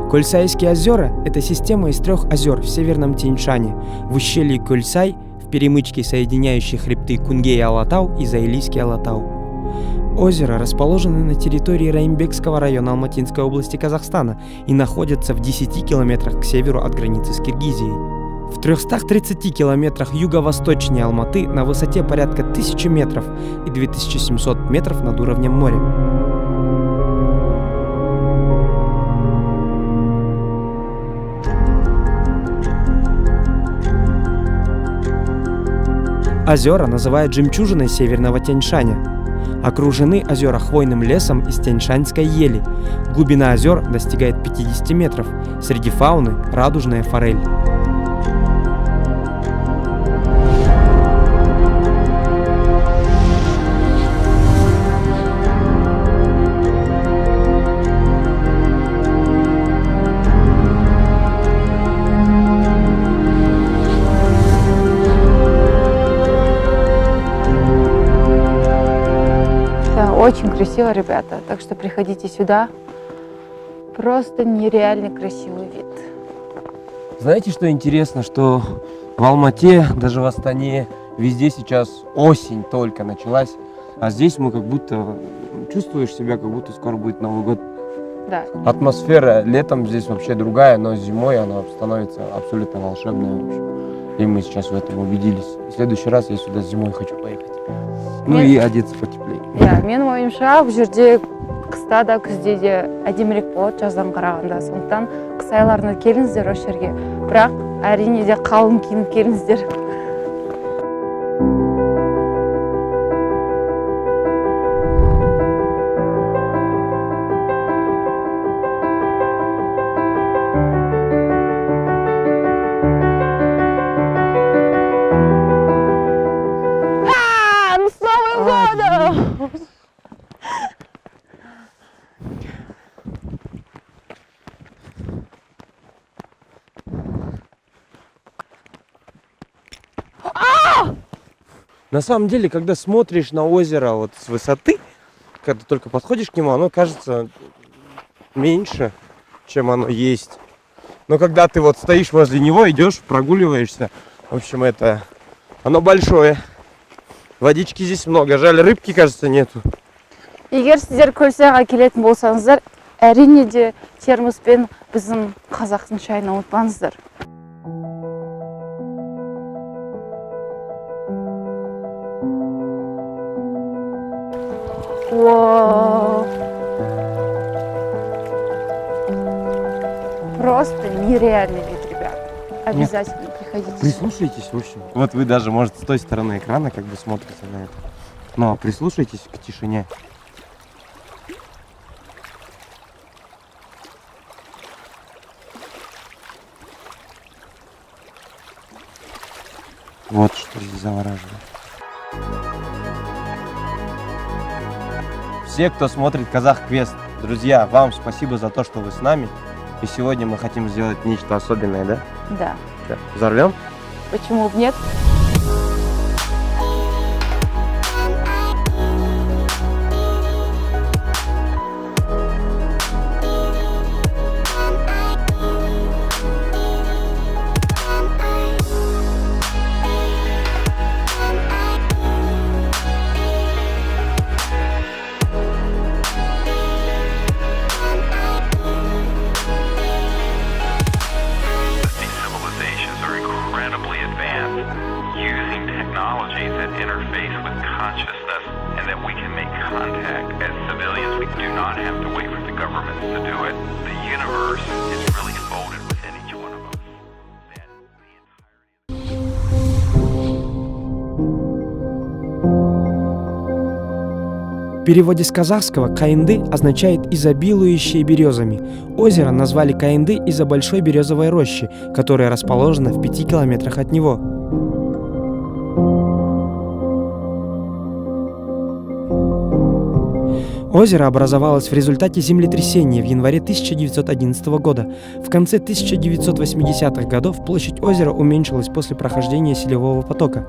Көлсайские озера – это система из 3 озер в северном Тянь-Шане, в ущелье Көлсай, в перемычке, соединяющей хребты Кунгей-Алатау и Заилийский-Алатау. Озеро расположено на территории Раимбекского района Алматинской области Казахстана и находится в 10 километрах к северу от границы с Киргизией. В 330 километрах юго-восточнее Алматы на высоте порядка 1000 метров и 2700 метров над уровнем моря. Озера называют жемчужиной северного Тянь-Шаня. Окружены озера хвойным лесом из тяньшанской ели. Глубина озер достигает 50 метров. Среди фауны – радужная форель. Очень красиво, ребята, так что приходите сюда. Просто нереально красивый вид. Знаете, что интересно, что в Алмате, даже в Астане, везде сейчас осень только началась, а здесь мы как будто чувствуешь себя, как будто скоро будет Новый год. Да. Атмосфера летом здесь вообще другая, но зимой она становится абсолютно волшебная. В общем. И мы сейчас в этом убедились. В следующий раз я сюда зимой хочу поехать. Ну и одеться потеплее. Да, мен ойымша, бұл жерде қыста да күзде де әдемірек болады жаздан қарағанда. Сондықтан қыс айларында келіңіздер осы жерге. Бірақ әрине де қалың киініп келіңіздер. На самом деле, когда смотришь на озеро вот с высоты, когда только подходишь к нему, оно кажется меньше, чем оно есть. Но когда ты вот стоишь возле него, идешь, прогуливаешься, в общем, это оно большое. Водички здесь много, жаль, рыбки, кажется, нету. Егер сіздер Көлсайға келетін болсаңыздар, әрине де термоспен біздің қазақтың шайын ұмытпаңыздар. Вау! Просто нереальный вид, ребят. Обязательно приходите. Прислушайтесь, в общем. Вот вы даже, может, с той стороны экрана как бы смотрите на это. Но прислушайтесь к тишине. Вот что здесь завораживает. Все, кто смотрит Казах Квест, друзья, вам спасибо за то, что вы с нами. И сегодня мы хотим сделать нечто особенное, да? Да. Взорвем? Почему бы нет? В переводе с казахского «Каинды» означает «изобилующие березами». Озеро назвали Каинды из-за большой березовой рощи, которая расположена в 5 километрах от него. Озеро образовалось в результате землетрясения в январе 1911 года. В конце 1980-х годов площадь озера уменьшилась после прохождения селевого потока.